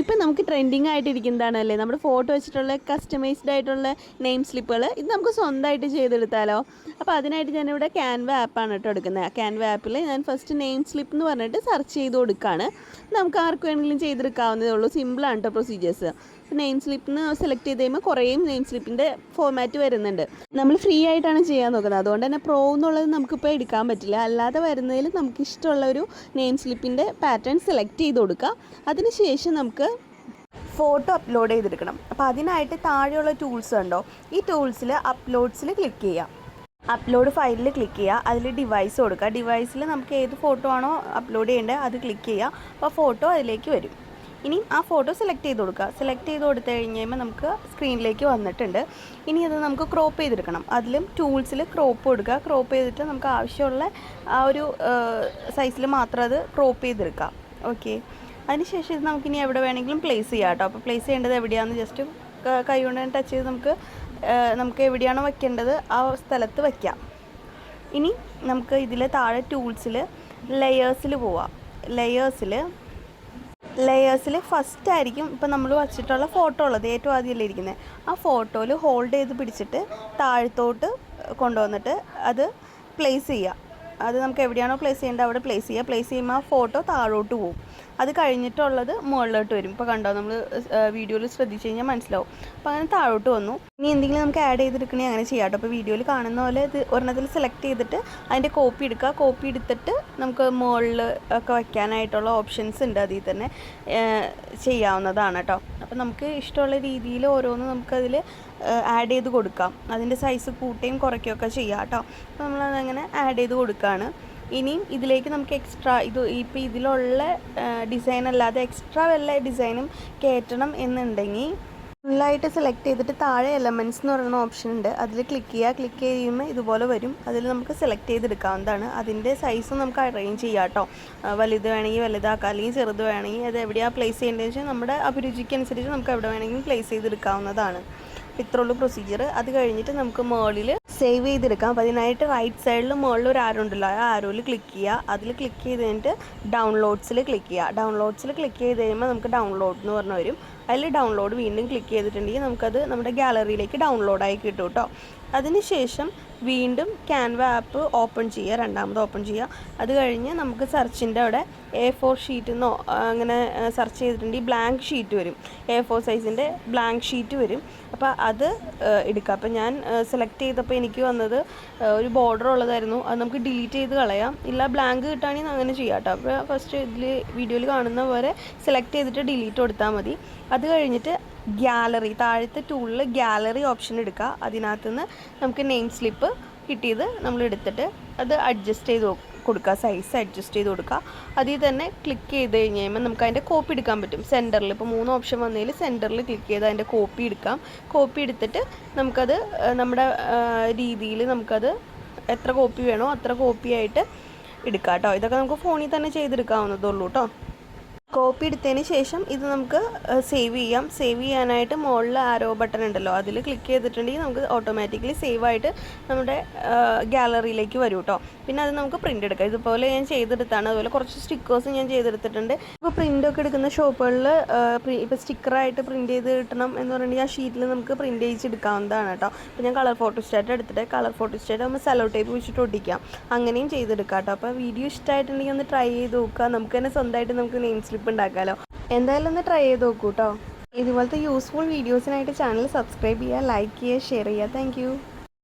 ഇപ്പം നമുക്ക് ട്രെൻഡിങ് ആയിട്ടിരിക്കുന്നതാണല്ലേ നമ്മുടെ ഫോട്ടോ വെച്ചിട്ടുള്ള കസ്റ്റമൈസ്ഡ് ആയിട്ടുള്ള നെയിം സ്ലിപ്പുകൾ. ഇത് നമുക്ക് സ്വന്തമായിട്ട് ചെയ്തെടുത്താലോ? അപ്പോൾ അതിനായിട്ട് ഞാനിവിടെ ക്യാൻവ ആപ്പാണ് കേട്ടോ എടുക്കുന്നത്. ക്യാൻവ ആപ്പിൽ ഞാൻ ഫസ്റ്റ് നെയിം സ്ലിപ്പ് എന്ന് പറഞ്ഞിട്ട് സെർച്ച് ചെയ്ത് കൊടുക്കുകയാണ്. നമുക്ക് ആർക്ക് വേണമെങ്കിലും ചെയ്തെടുക്കാവുന്നതേ ഉള്ളൂ. സിമ്പിളാണ് കേട്ടോ പ്രൊസീജിയേഴ്സ്. നെയിം സ്ലിപ്പിന് സെലക്ട് ചെയ്ത് കഴിയുമ്പോൾ കുറേ നെയിം സ്ലിപ്പിൻ്റെ ഫോമാറ്റ് വരുന്നുണ്ട്. നമ്മൾ ഫ്രീ ആയിട്ടാണ് ചെയ്യാൻ നോക്കുന്നത്. അതുകൊണ്ട് തന്നെ പ്രോ എന്നുള്ളത് നമുക്കിപ്പോൾ എടുക്കാൻ പറ്റില്ല. അല്ലാതെ വരുന്നതിൽ നമുക്ക് ഇഷ്ടമുള്ള ഒരു നെയിം സ്ലിപ്പിൻ്റെ പാറ്റേൺ സെലക്ട് ചെയ്ത് കൊടുക്കുക. അതിനുശേഷം നമുക്ക് ഫോട്ടോ അപ്ലോഡ് ചെയ്തെടുക്കണം. അപ്പോൾ അതിനായിട്ട് താഴെയുള്ള ടൂൾസ് ഉണ്ടോ, ഈ ടൂൾസിൽ അപ്ലോഡ്സിൽ ക്ലിക്ക് ചെയ്യുക. അപ്ലോഡ് ഫയലിൽ ക്ലിക്ക് ചെയ്യുക. അതിൽ ഡിവൈസ് കൊടുക്കുക. ഡിവൈസിൽ നമുക്ക് ഏത് ഫോട്ടോ ആണോ അപ്ലോഡ് ചെയ്യേണ്ടത് അത് ക്ലിക്ക് ചെയ്യുക. അപ്പോൾ ഫോട്ടോ അതിലേക്ക് വരും. ഇനി ആ ഫോട്ടോ സെലക്ട് ചെയ്ത് കൊടുക്കുക. സെലക്ട് ചെയ്ത് കൊടുത്തു കഴിഞ്ഞ് കഴിയുമ്പോൾ നമുക്ക് സ്ക്രീനിലേക്ക് വന്നിട്ടുണ്ട്. ഇനി അത് നമുക്ക് ക്രോപ്പ് ചെയ്തെടുക്കണം. അതിലും ടൂൾസിൽ ക്രോപ്പ് കൊടുക്കുക. ക്രോപ്പ് ചെയ്തിട്ട് നമുക്ക് ആവശ്യമുള്ള ആ ഒരു സൈസിൽ മാത്രം അത് ക്രോപ്പ് ചെയ്തെടുക്കാം. ഓക്കെ, അതിനുശേഷം ഇത് നമുക്കിനി എവിടെ വേണമെങ്കിലും പ്ലേസ് ചെയ്യാം കേട്ടോ. അപ്പോൾ പ്ലേസ് ചെയ്യേണ്ടത് എവിടെയാണെന്ന് ജസ്റ്റ് കൈ കൊണ്ട് ടച്ച് ചെയ്ത് നമുക്ക് എവിടെയാണോ വയ്ക്കേണ്ടത് ആ സ്ഥലത്ത് വയ്ക്കാം. ഇനി നമുക്ക് ഇതിൽ താഴെ ടൂൾസിൽ ലെയേഴ്സിൽ പോവാം. ലെയേഴ്സിൽ ഫസ്റ്റ് ആയിരിക്കും ഇപ്പോൾ നമ്മൾ വച്ചിട്ടുള്ള ഫോട്ടോ ഉള്ളത്, ഏറ്റവും ആദ്യമല്ലേ ഇരിക്കുന്നത്. ആ ഫോട്ടോയിൽ ഹോൾഡ് ചെയ്ത് പിടിച്ചിട്ട് താഴത്തോട്ട് കൊണ്ടുവന്നിട്ട് അത് പ്ലേസ് ചെയ്യുക. അത് നമുക്ക് എവിടെയാണോ പ്ലേസ് ചെയ്യേണ്ടത് അവിടെ പ്ലേസ് ചെയ്യുക. പ്ലേസ് ചെയ്യുമ്പോൾ ആ ഫോട്ടോ താഴോട്ട് പോകും. അത് കഴിഞ്ഞിട്ടുള്ളത് മുകളിലോട്ട് വരും. ഇപ്പോൾ കണ്ടോ, നമ്മൾ വീഡിയോയിൽ ശ്രദ്ധിച്ച് കഴിഞ്ഞാൽ മനസ്സിലാവും. അപ്പോൾ അങ്ങനെ താഴോട്ട് വന്നു. ഇനി എന്തെങ്കിലും നമുക്ക് ആഡ് ചെയ്തെടുക്കണമെങ്കിൽ അങ്ങനെ ചെയ്യാം കേട്ടോ. അപ്പോൾ വീഡിയോയിൽ കാണുന്ന പോലെ ഇത് ഒരെണ്ണത്തിൽ സെലക്ട് ചെയ്തിട്ട് അതിൻ്റെ കോപ്പി എടുക്കുക. കോപ്പി എടുത്തിട്ട് നമുക്ക് മുകളിൽ ഒക്കെ വയ്ക്കാനായിട്ടുള്ള ഓപ്ഷൻസ് ഉണ്ട്. അതിൽ തന്നെ ചെയ്യാവുന്നതാണ് കേട്ടോ. അപ്പോൾ നമുക്ക് ഇഷ്ടമുള്ള രീതിയിൽ ഓരോന്ന് നമുക്കതിൽ ആഡ് ചെയ്ത് കൊടുക്കാം. അതിൻ്റെ സൈസ് കൂട്ടുകയും കുറയ്ക്കുകയൊക്കെ ചെയ്യാം കേട്ടോ. അപ്പോൾ നമ്മളതങ്ങനെ ആഡ് ചെയ്ത് കൊടുക്കുകയാണ്. ഇനിയും ഇതിലേക്ക് നമുക്ക് എക്സ്ട്രാ ഇപ്പോൾ ഇതിലുള്ള ഡിസൈൻ അല്ലാതെ എക്സ്ട്രാ വല്ല ഡിസൈനും കയറ്റണം എന്നുണ്ടെങ്കിൽ ഫുള്ളായിട്ട് സെലക്ട് ചെയ്തിട്ട് താഴെ എലമെൻറ്റ്സ് എന്ന് പറയുന്ന ഓപ്ഷൻ ഉണ്ട്. അതിൽ ക്ലിക്ക് ചെയ്യുക. ക്ലിക്ക് ചെയ്യുമ്പോൾ ഇതുപോലെ വരും. അതിൽ നമുക്ക് സെലക്ട് ചെയ്തെടുക്കാവുന്നതാണ്. അതിൻ്റെ സൈസ് നമുക്ക് അറേഞ്ച് ചെയ്യാം കേട്ടോ. വലുത് വേണമെങ്കിൽ വലുതാക്കാം, അല്ലെങ്കിൽ ചെറുത് വേണമെങ്കിൽ അത് എവിടെയാണ് പ്ലേസ് ചെയ്യേണ്ടതെന്ന് വെച്ചാൽ നമ്മുടെ അഭിരുചിക്കനുസരിച്ച് നമുക്ക് എവിടെ വേണമെങ്കിലും പ്ലേസ് ചെയ്തെടുക്കാവുന്നതാണ്. ഇത്രയുള്ളൂ പ്രൊസീജിയർ. അത് കഴിഞ്ഞിട്ട് നമുക്ക് മുകളിൽ സേവ് ചെയ്തെടുക്കാം. അപ്പോൾ അതിനായിട്ട് റൈറ്റ് സൈഡിൽ മുകളിൽ ഒരു ആരോ ഉണ്ടല്ലോ, ആ ആരോയിൽ ക്ലിക്ക് ചെയ്യുക. അതിൽ ക്ലിക്ക് ചെയ്ത് കഴിഞ്ഞിട്ട് ഡൗൺലോഡ്സിൽ ക്ലിക്ക് ചെയ്യുക. ഡൗൺലോഡ്സിൽ ക്ലിക്ക് ചെയ്ത് കഴിയുമ്പോൾ നമുക്ക് ഡൗൺലോഡ് എന്ന് പറഞ്ഞ് വരും. അതിൽ ഡൗൺലോഡ് വീണ്ടും ക്ലിക്ക് ചെയ്തിട്ടുണ്ടെങ്കിൽ നമുക്കത് നമ്മുടെ ഗാലറിയിലേക്ക് ഡൗൺലോഡായി കിട്ടും കേട്ടോ. അതിനുശേഷം വീണ്ടും ക്യാൻവ ആപ്പ് ഓപ്പൺ ചെയ്യുക, രണ്ടാമത് ഓപ്പൺ ചെയ്യുക. അത് കഴിഞ്ഞ് നമുക്ക് സെർച്ചിൻ്റെ അവിടെ A4 ഷീറ്റെന്നോ അങ്ങനെ സെർച്ച് ചെയ്തിട്ടുണ്ടെങ്കിൽ ബ്ലാങ്ക് ഷീറ്റ് വരും. A4 സൈസിൻ്റെ ബ്ലാങ്ക് ഷീറ്റ് വരും. അപ്പോൾ അത് എടുക്കുക. അപ്പോൾ ഞാൻ സെലക്ട് ചെയ്തപ്പോൾ എനിക്ക് വന്നത് ഒരു ബോർഡർ ഉള്ളതായിരുന്നു. അത് നമുക്ക് ഡിലീറ്റ് ചെയ്ത് കളയാം. ഇല്ല ബ്ലാങ്ക് കിട്ടുകയാണെങ്കിൽ അങ്ങനെ ചെയ്യാം കേട്ടോ. അപ്പോൾ ഫസ്റ്റ് ഇതിൽ വീഡിയോയിൽ കാണുന്ന പോലെ സെലക്ട് ചെയ്തിട്ട് ഡിലീറ്റ് കൊടുത്താൽ മതി. അത് കഴിഞ്ഞിട്ട് ഗാലറി, താഴത്തെ ടൂളിൽ ഗാലറി ഓപ്ഷൻ എടുക്കുക. അതിനകത്തുനിന്ന് നമുക്ക് നെയിം സ്ലിപ്പ് കിട്ടിയത് നമ്മൾ എടുത്തിട്ട് അത് അഡ്ജസ്റ്റ് ചെയ്ത് കൊടുക്കുക, സൈസ് അഡ്ജസ്റ്റ് ചെയ്ത് കൊടുക്കുക. അതിൽ തന്നെ ക്ലിക്ക് ചെയ്ത് കഴിഞ്ഞ് കഴിയുമ്പോൾ നമുക്ക് അതിൻ്റെ കോപ്പി എടുക്കാൻ പറ്റും. സെൻറ്ററിൽ ഇപ്പോൾ 3 ഓപ്ഷൻ വന്നതിൽ സെൻറ്ററിൽ ക്ലിക്ക് ചെയ്ത് അതിൻ്റെ കോപ്പി എടുക്കാം. കോപ്പി എടുത്തിട്ട് നമുക്കത് നമ്മുടെ രീതിയിൽ നമുക്കത് എത്ര കോപ്പി വേണോ അത്ര കോപ്പിയായിട്ട് എടുക്കാം കേട്ടോ. ഇതൊക്കെ നമുക്ക് ഫോണിൽ തന്നെ ചെയ്തെടുക്കാവുന്നതുള്ളൂ കേട്ടോ. കോപ്പി എടുത്തതിന് ശേഷം ഇത് നമുക്ക് സേവ് ചെയ്യാം. സേവ് ചെയ്യാനായിട്ട് മുകളിൽ ആരോ ബട്ടൺ ഉണ്ടല്ലോ, അതിൽ ക്ലിക്ക് ചെയ്തിട്ടുണ്ടെങ്കിൽ നമുക്ക് ഓട്ടോമാറ്റിക്കലി സേവ് ആയിട്ട് നമ്മുടെ ഗാലറിയിലേക്ക് വരും കേട്ടോ. പിന്നെ അത് നമുക്ക് പ്രിൻ്റ് എടുക്കാം. ഇതുപോലെ ഞാൻ ചെയ്തെടുത്താണ്. അതുപോലെ കുറച്ച് സ്റ്റിക്കേഴ്സ് ഞാൻ ചെയ്തെടുത്തിട്ടുണ്ട്. ഇപ്പോൾ പ്രിൻ്റൊക്കെ എടുക്കുന്ന ഷോപ്പുകളിൽ ഇപ്പോൾ സ്റ്റിക്കറായിട്ട് പ്രിൻ്റ് ചെയ്ത് കിട്ടണം എന്ന് പറഞ്ഞിട്ടുണ്ടെങ്കിൽ ആ ഷീറ്റിൽ നമുക്ക് പ്രിൻ്റ് ചെയ്തെടുക്കാവുന്നതാണ് കേട്ടോ. അപ്പോൾ ഞാൻ കളർ ഫോട്ടോസ്റ്റാറ്റ് എടുത്തിട്ട് കളർ ഫോട്ടോസ്റ്റാറ്റ് നമ്മൾ സെല്ലോ ടേപ്പ് വെച്ചിട്ട് ഒട്ടിക്കാം. അങ്ങനെയും ചെയ്തെടുക്കാം കേട്ടോ. അപ്പോൾ വീഡിയോ ഇഷ്ടമായിട്ടുണ്ടെങ്കിൽ ഒന്ന് ട്രൈ ചെയ്ത് നോക്കുക. നമുക്ക് തന്നെ സ്വന്തമായിട്ട് നമുക്ക് നെയിം സ്ലിപ്പ് ഉണ്ടാക്കാമല്ലോ. എന്തായാലും ഒന്ന് ട്രൈ ചെയ്ത് നോക്കൂ കേട്ടോ. ഇതുപോലത്തെ യൂസ്ഫുൾ വീഡിയോസിനായിട്ട് ചാനൽ സബ്സ്ക്രൈബ് ചെയ്യുക, ലൈക്ക് ചെയ്യുക, ഷെയർ ചെയ്യുക. താങ്ക്